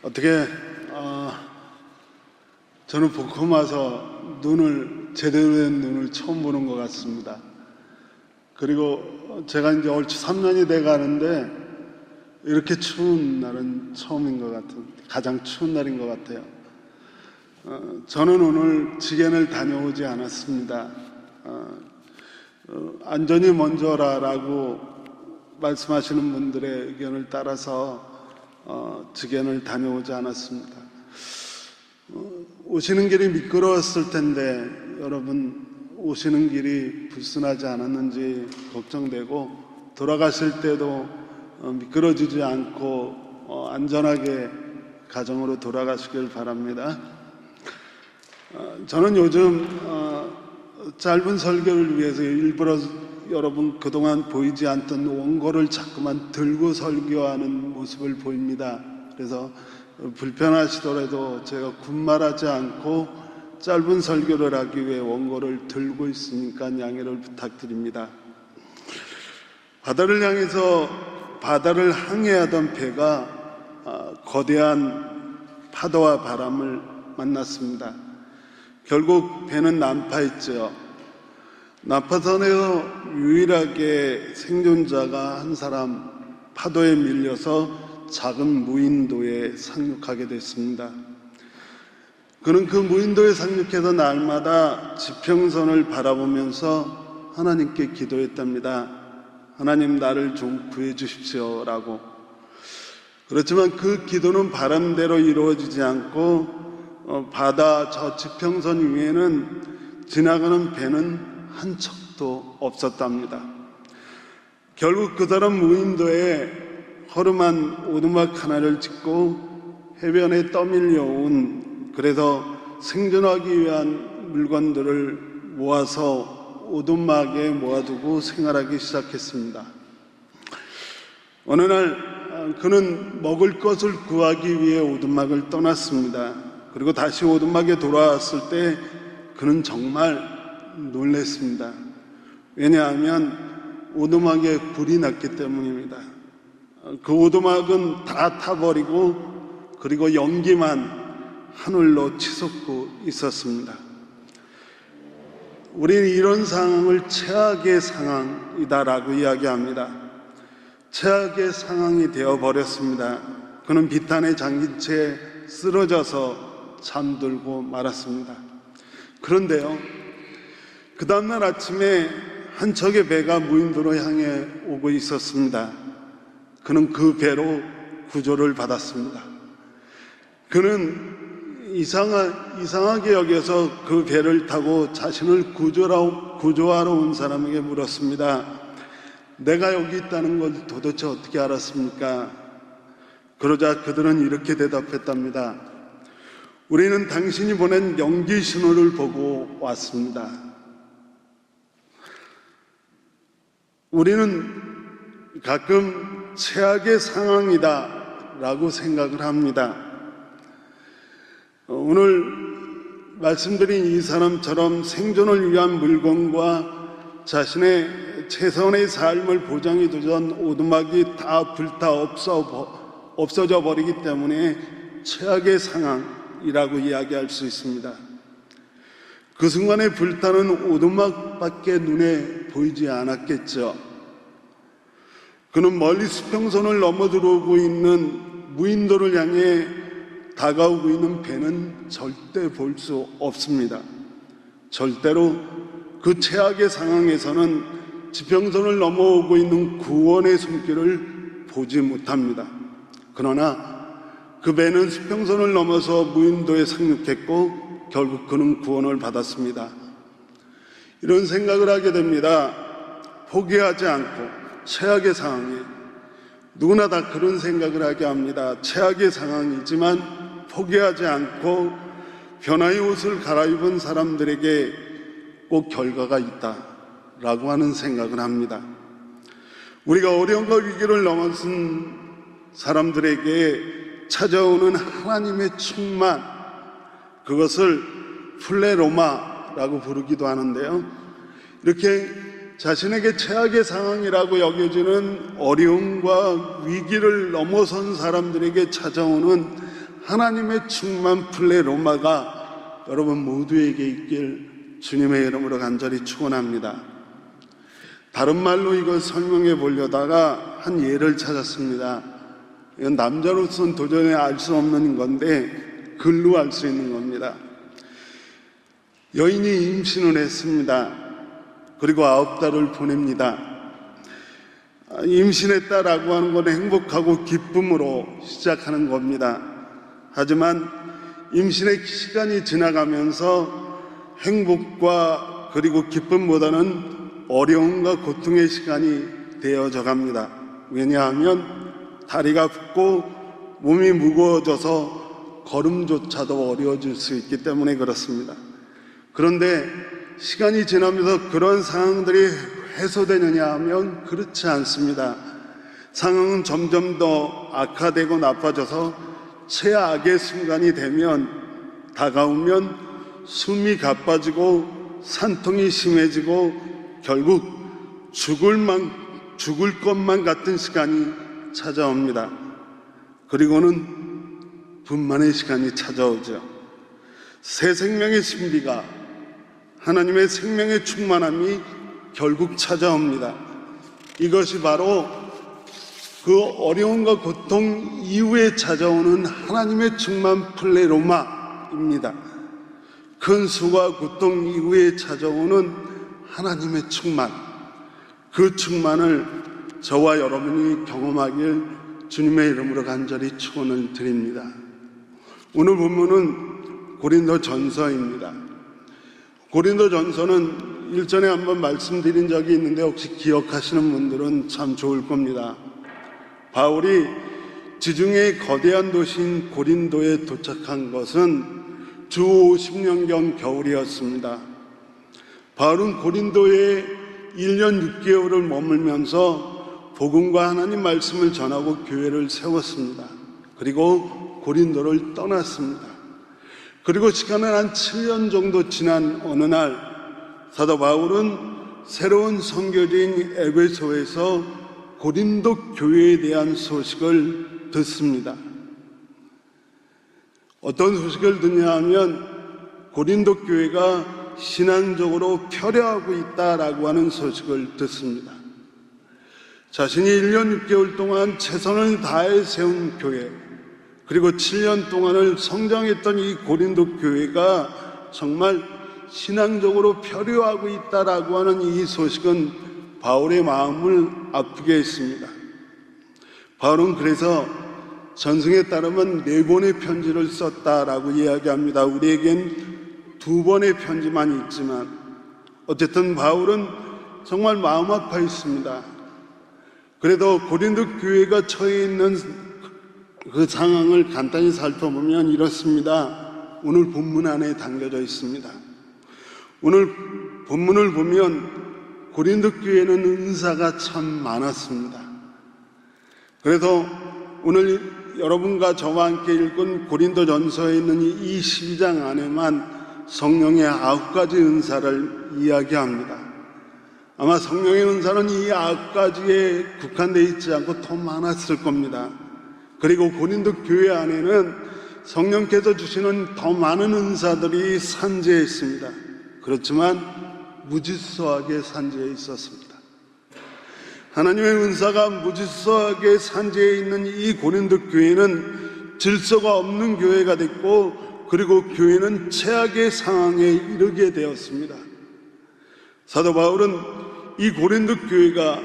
어떻게 저는 복음 와서 제대로 된 눈을 처음 보는 것 같습니다. 그리고 제가 이제 얼추 3년이 돼 가는데 이렇게 추운 날은 처음인 것 같은, 가장 추운 날인 것 같아요. 저는 오늘 직연을 다녀오지 않았습니다. 안전이 먼저라고 말씀하시는 분들의 의견을 따라서 직연을 다녀오지 않았습니다. 오시는 길이 미끄러웠을 텐데 여러분 오시는 길이 불순하지 않았는지 걱정되고, 돌아가실 때도 미끄러지지 않고 안전하게 가정으로 돌아가시길 바랍니다. 저는 요즘 짧은 설교를 위해서 일부러 여러분 그동안 보이지 않던 원고를 자꾸만 들고 설교하는 모습을 보입니다. 그래서 불편하시더라도 제가 군말하지 않고 짧은 설교를 하기 위해 원고를 들고 있으니까 양해를 부탁드립니다. 바다를 항해하던 배가 거대한 파도와 바람을 만났습니다. 결국 배는 난파했죠. 난파선에서 유일하게 생존자가 한 사람 파도에 밀려서 작은 무인도에 상륙하게 됐습니다. 그는 그 무인도에 상륙해서 날마다 지평선을 바라보면서 하나님께 기도했답니다. 하나님, 나를 좀 구해 주십시오 라고. 그렇지만 그 기도는 바람대로 이루어지지 않고 바다 저 지평선 위에는 지나가는 배는 한 척도 없었답니다. 결국 그 사람 무인도에 허름한 오두막 하나를 짓고 해변에 떠밀려 온, 그래서 생존하기 위한 물건들을 모아서 오두막에 모아두고 생활하기 시작했습니다. 어느 날 그는 먹을 것을 구하기 위해 오두막을 떠났습니다. 그리고 다시 오두막에 돌아왔을 때 그는 정말 놀랐습니다. 왜냐하면 오두막에 불이 났기 때문입니다. 그 오두막은 다 타버리고 그리고 연기만 하늘로 치솟고 있었습니다. 우리는 이런 상황을 최악의 상황이다라고 이야기합니다. 최악의 상황이 되어버렸습니다. 그는 비탄에 잠긴 채 쓰러져서 잠들고 말았습니다. 그런데요, 그 다음날 아침에 한 척의 배가 무인도로 향해 오고 있었습니다. 그는 그 배로 구조를 받았습니다. 그는 이상하게 여겨서 그 배를 타고 자신을 구조하러 온 사람에게 물었습니다. 내가 여기 있다는 걸 도대체 어떻게 알았습니까? 그러자 그들은 이렇게 대답했답니다. 우리는 당신이 보낸 연기 신호를 보고 왔습니다. 우리는 가끔 최악의 상황이다 라고 생각을 합니다. 오늘 말씀드린 이 사람처럼 생존을 위한 물건과 자신의 최선의 삶을 보장해 두던 오두막이 다 불타 없어져 버리기 때문에 최악의 상황이라고 이야기할 수 있습니다. 그 순간에 불타는 오두막밖에 눈에 보이지 않았겠죠. 그는 멀리 수평선을 넘어 들어오고 있는 무인도를 향해 다가오고 있는 배는 절대 볼 수 없습니다. 절대로 그 최악의 상황에서는 지평선을 넘어오고 있는 구원의 손길을 보지 못합니다. 그러나 그 배는 수평선을 넘어서 무인도에 상륙했고 결국 그는 구원을 받았습니다. 이런 생각을 하게 됩니다. 포기하지 않고 최악의 상황에, 누구나 다 그런 생각을 하게 합니다. 최악의 상황이지만 포기하지 않고 변화의 옷을 갈아입은 사람들에게 꼭 결과가 있다라고 하는 생각을 합니다. 우리가 어려움과 위기를 넘어선 사람들에게 찾아오는 하나님의 충만, 그것을 플레로마라고 부르기도 하는데요. 이렇게 자신에게 최악의 상황이라고 여겨지는 어려움과 위기를 넘어선 사람들에게 찾아오는 하나님의 충만 플레로마가 여러분 모두에게 있길 주님의 이름으로 간절히 축원합니다. 다른 말로 이걸 설명해 보려다가 한 예를 찾았습니다. 이건 남자로서는 도저히 알 수 없는 건데 글로 알 수 있는 겁니다. 여인이 임신을 했습니다. 그리고 9달을 보냅니다. 임신했다라고 하는 건 행복하고 기쁨으로 시작하는 겁니다. 하지만 임신의 시간이 지나가면서 행복과 그리고 기쁨보다는 어려움과 고통의 시간이 되어져 갑니다. 왜냐하면 다리가 붓고 몸이 무거워져서 걸음조차도 어려워질 수 있기 때문에 그렇습니다. 그런데 시간이 지나면서 그런 상황들이 해소되느냐 하면 그렇지 않습니다. 상황은 점점 더 악화되고 나빠져서 최악의 순간이 되면 다가오면 숨이 가빠지고 산통이 심해지고 결국 죽을 것만 같은 시간이 찾아옵니다. 그리고는 분만의 시간이 찾아오죠. 새 생명의 신비가 하나님의 생명의 충만함이 결국 찾아옵니다. 이것이 바로 그 어려움과 고통 이후에 찾아오는 하나님의 충만 플레로마입니다. 큰 수고와 고통 이후에 찾아오는 하나님의 충만, 그 충만을 저와 여러분이 경험하길 주님의 이름으로 간절히 축원을 드립니다. 오늘 본문은 고린도전서입니다. 고린도전서는 일전에 한번 말씀드린 적이 있는데 혹시 기억하시는 분들은 참 좋을 겁니다. 바울이 지중해의 거대한 도시인 고린도에 도착한 것은 주 50년경 겨울이었습니다. 바울은 고린도에 1년 6개월을 머물면서 복음과 하나님 말씀을 전하고 교회를 세웠습니다. 그리고 고린도를 떠났습니다. 그리고 시간은 한 7년 정도 지난 어느 날 사도 바울은 새로운 선교지인 에베소에서 고린도 교회에 대한 소식을 듣습니다. 어떤 소식을 듣냐 하면 고린도 교회가 신앙적으로 폐려하고 있다라고 하는 소식을 듣습니다. 자신이 1년 6개월 동안 최선을 다해 세운 교회, 그리고 7년 동안을 성장했던 이 고린도 교회가 정말 신앙적으로 폐려하고 있다라고 하는 이 소식은 바울의 마음을 아프게 했습니다. 바울은 그래서 전승에 따르면 4번의 편지를 썼다라고 이야기합니다. 우리에겐 2번의 편지만 있지만 어쨌든 바울은 정말 마음 아파했습니다. 그래도 고린도 교회가 처해 있는 그 상황을 간단히 살펴보면 이렇습니다. 오늘 본문 안에 담겨져 있습니다. 오늘 본문을 보면 고린도 교회는 은사가 참 많았습니다. 그래서 오늘 여러분과 저와 함께 읽은 고린도전서에 있는 이 12장 안에만 성령의 9가지 은사를 이야기합니다. 아마 성령의 은사는 이 9가지에 국한되어 있지 않고 더 많았을 겁니다. 그리고 고린도 교회 안에는 성령께서 주시는 더 많은 은사들이 산재해 있습니다. 그렇지만 무질서하게 산재해 있었습니다. 하나님의 은사가 무질서하게 산재해 있는 이 고린도 교회는 질서가 없는 교회가 됐고, 그리고 교회는 최악의 상황에 이르게 되었습니다. 사도 바울은 이 고린도 교회가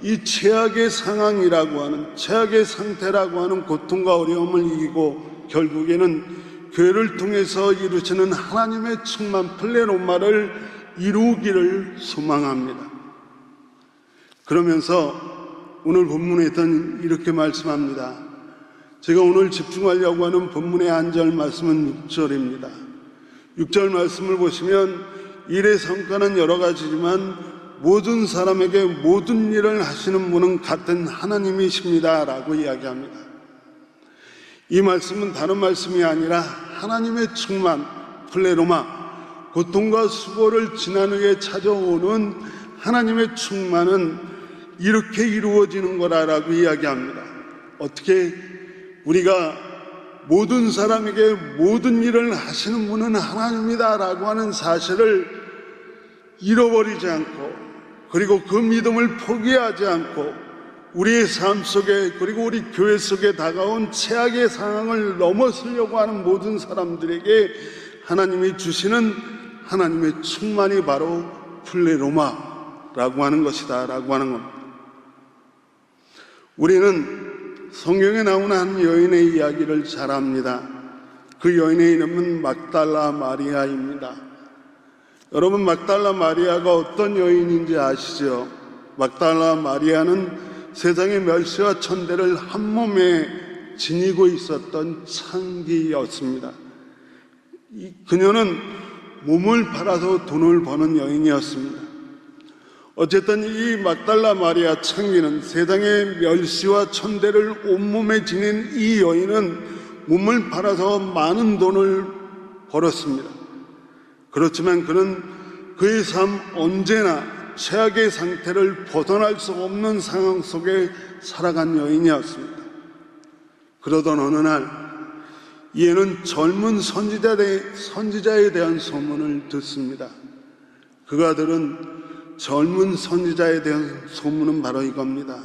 이 최악의 상황이라고 하는, 최악의 상태라고 하는 고통과 어려움을 이기고 결국에는 교회를 통해서 이루시는 하나님의 충만 플레로마를 이루기를 소망합니다. 그러면서 오늘 본문에서는 이렇게 말씀합니다. 제가 오늘 집중하려고 하는 본문의 한 절 말씀은 6절입니다. 6절 말씀을 보시면 일의 성과는 여러 가지지만 모든 사람에게 모든 일을 하시는 분은 같은 하나님이십니다 라고 이야기합니다. 이 말씀은 다른 말씀이 아니라 하나님의 충만, 플레로마, 고통과 수고를 지난 후에 찾아오는 하나님의 충만은 이렇게 이루어지는 거라고 이야기합니다. 어떻게 우리가 모든 사람에게 모든 일을 하시는 분은 하나님이다라고 하는 사실을 잃어버리지 않고, 그리고 그 믿음을 포기하지 않고 우리의 삶 속에, 그리고 우리 교회 속에 다가온 최악의 상황을 넘어서려고 하는 모든 사람들에게 하나님이 주시는 하나님의 충만이 바로 플레로마라고 하는 것이다 라고 하는 겁니다. 우리는 성경에 나오는 한 여인의 이야기를 잘 압니다. 그 여인의 이름은 막달라 마리아입니다. 여러분, 막달라 마리아가 어떤 여인인지 아시죠? 막달라 마리아는 세상의 멸시와 천대를 한 몸에 지니고 있었던 창기였습니다. 그녀는 몸을 팔아서 돈을 버는 여인이었습니다. 어쨌든 이 막달라 마리아 창기는 세상의 멸시와 천대를 온몸에 지닌 이 여인은 몸을 팔아서 많은 돈을 벌었습니다. 그렇지만 그는 그의 삶 언제나 최악의 상태를 벗어날 수 없는 상황 속에 살아간 여인이었습니다. 그러던 어느 날 이에는 젊은 선지자에 대한 소문을 듣습니다. 그가 들은 젊은 선지자에 대한 소문은 바로 이겁니다.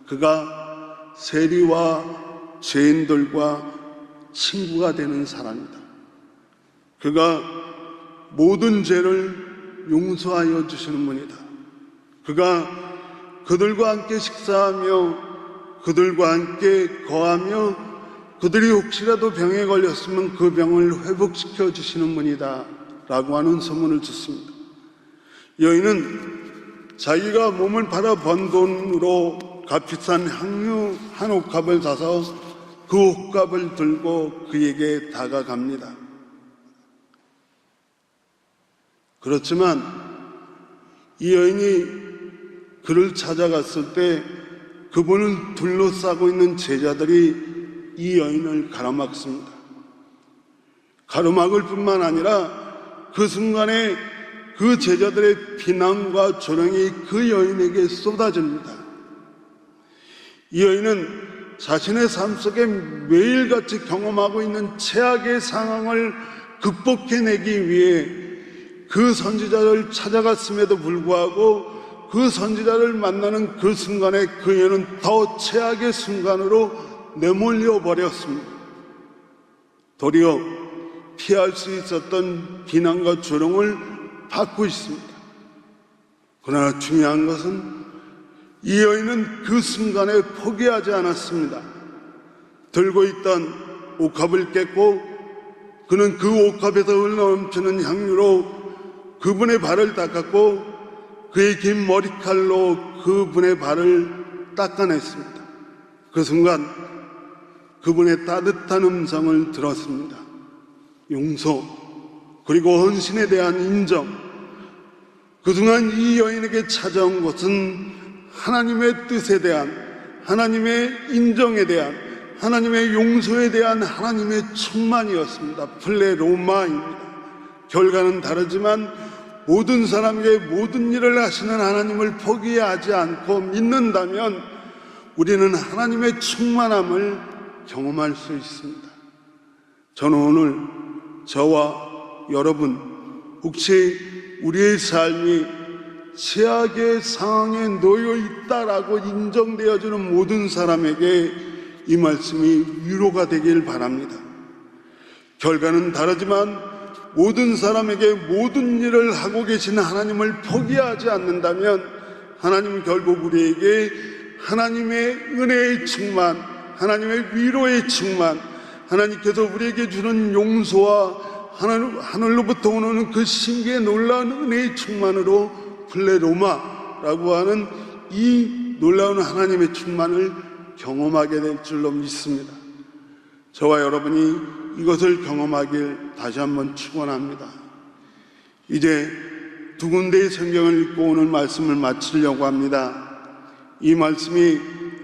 그가 세리와 죄인들과 친구가 되는 사람이다. 그가 모든 죄를 용서하여 주시는 분이다. 그가 그들과 함께 식사하며 그들과 함께 거하며 그들이 혹시라도 병에 걸렸으면 그 병을 회복시켜 주시는 분이다 라고 하는 소문을 듣습니다. 여인은 자기가 몸을 팔아 번 돈으로 값비싼 향유 한 옥합을 사서 그 옥합을 들고 그에게 다가갑니다. 그렇지만 이 여인이 그를 찾아갔을 때 그분을 둘러싸고 있는 제자들이 이 여인을 가로막습니다. 가로막을 뿐만 아니라 그 순간에 그 제자들의 비난과 조롱이 그 여인에게 쏟아집니다. 이 여인은 자신의 삶 속에 매일같이 경험하고 있는 최악의 상황을 극복해내기 위해 그 선지자를 찾아갔음에도 불구하고 그 선지자를 만나는 그 순간에 그 여인은 더 최악의 순간으로 내몰려 버렸습니다. 도리어 피할 수 있었던 비난과 조롱을 받고 있습니다. 그러나 중요한 것은 이 여인은 그 순간에 포기하지 않았습니다. 들고 있던 옥합을 깼고 그는 그 옥합에서 흘러넘치는 향유로 그분의 발을 닦았고 그의 긴 머리칼로 그분의 발을 닦아냈습니다. 그 순간 그분의 따뜻한 음성을 들었습니다. 용서, 그리고 헌신에 대한 인정. 그 순간 이 여인에게 찾아온 것은 하나님의 뜻에 대한, 하나님의 인정에 대한, 하나님의 용서에 대한 하나님의 충만이었습니다. 플레로마입니다. 결과는 다르지만 모든 사람에게 모든 일을 하시는 하나님을 포기하지 않고 믿는다면 우리는 하나님의 충만함을 경험할 수 있습니다. 저는 오늘 저와 여러분, 혹시 우리의 삶이 최악의 상황에 놓여 있다라고 인정되어지는 모든 사람에게 이 말씀이 위로가 되길 바랍니다. 결과는 다르지만 모든 사람에게 모든 일을 하고 계신 하나님을 포기하지 않는다면 하나님은 결국 우리에게 하나님의 은혜의 충만, 하나님의 위로의 충만, 하나님께서 우리에게 주는 용서와 하늘로부터 오는 그 신기에 놀라운 은혜의 충만으로 플레로마라고 하는 이 놀라운 하나님의 충만을 경험하게 될 줄로 믿습니다. 저와 여러분이 이것을 경험하길 다시 한번 축원합니다. 이제 두 군데의 성경을 읽고 오늘 말씀을 마치려고 합니다. 이 말씀이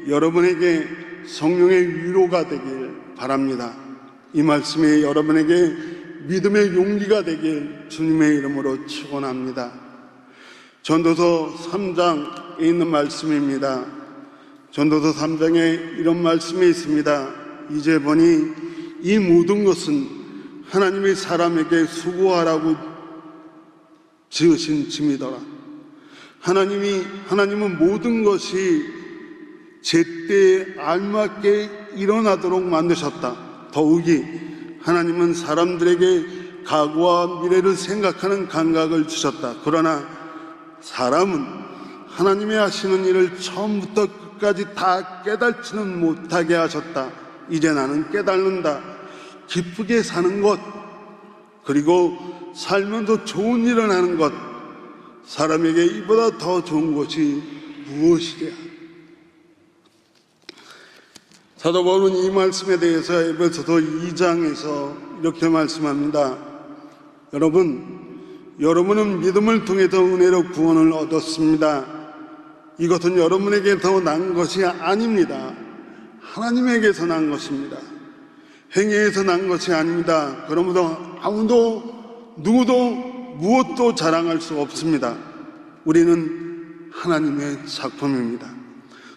여러분에게 성령의 위로가 되길 바랍니다. 이 말씀이 여러분에게 믿음의 용기가 되길 주님의 이름으로 축원합니다. 전도서 3장에 있는 말씀입니다. 전도서 3장에 이런 말씀이 있습니다. 이제 보니 이 모든 것은 하나님이 사람에게 수고하라고 지으신 짐이더라. 하나님은 모든 것이 제때에 알맞게 일어나도록 만드셨다. 더욱이 하나님은 사람들에게 과거와 미래를 생각하는 감각을 주셨다. 그러나 사람은 하나님이 하시는 일을 처음부터 끝까지 다 깨닫지는 못하게 하셨다. 이제 나는 깨닫는다. 기쁘게 사는 것, 그리고 살면서 좋은 일을 하는 것, 사람에게 이보다 더 좋은 것이 무엇이랴. 사도 바울은 이 말씀에 대해서 에베소서 2장에서 이렇게 말씀합니다. 여러분은 믿음을 통해서 은혜로 구원을 얻었습니다. 이것은 여러분에게서 난 것이 아닙니다. 하나님에게서 난 것입니다. 행위에서 난 것이 아닙니다. 그러므로 누구도 무엇도 자랑할 수 없습니다. 우리는 하나님의 작품입니다.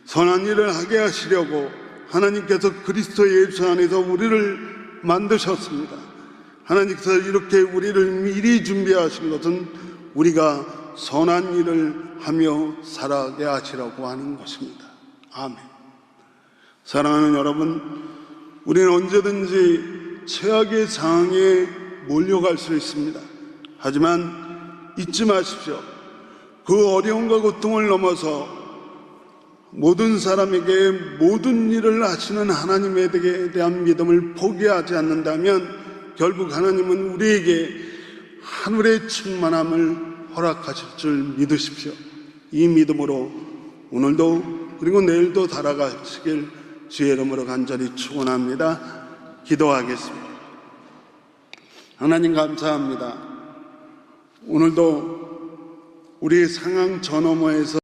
선한 일을 하게 하시려고 하나님께서 그리스도 예수 안에서 우리를 만드셨습니다. 하나님께서 이렇게 우리를 미리 준비하신 것은 우리가 선한 일을 하며 살아가게 하시라고 하는 것입니다. 아멘. 사랑하는 여러분, 우리는 언제든지 최악의 상황에 몰려갈 수 있습니다. 하지만 잊지 마십시오. 그 어려움과 고통을 넘어서 모든 사람에게 모든 일을 하시는 하나님에 대한 믿음을 포기하지 않는다면 결국 하나님은 우리에게 하늘의 충만함을 허락하실 줄 믿으십시오. 이 믿음으로 오늘도 그리고 내일도 살아가시길 주의 이름으로 간절히 축원합니다. 기도하겠습니다. 하나님 감사합니다. 오늘도 우리의 상황 저 너머에서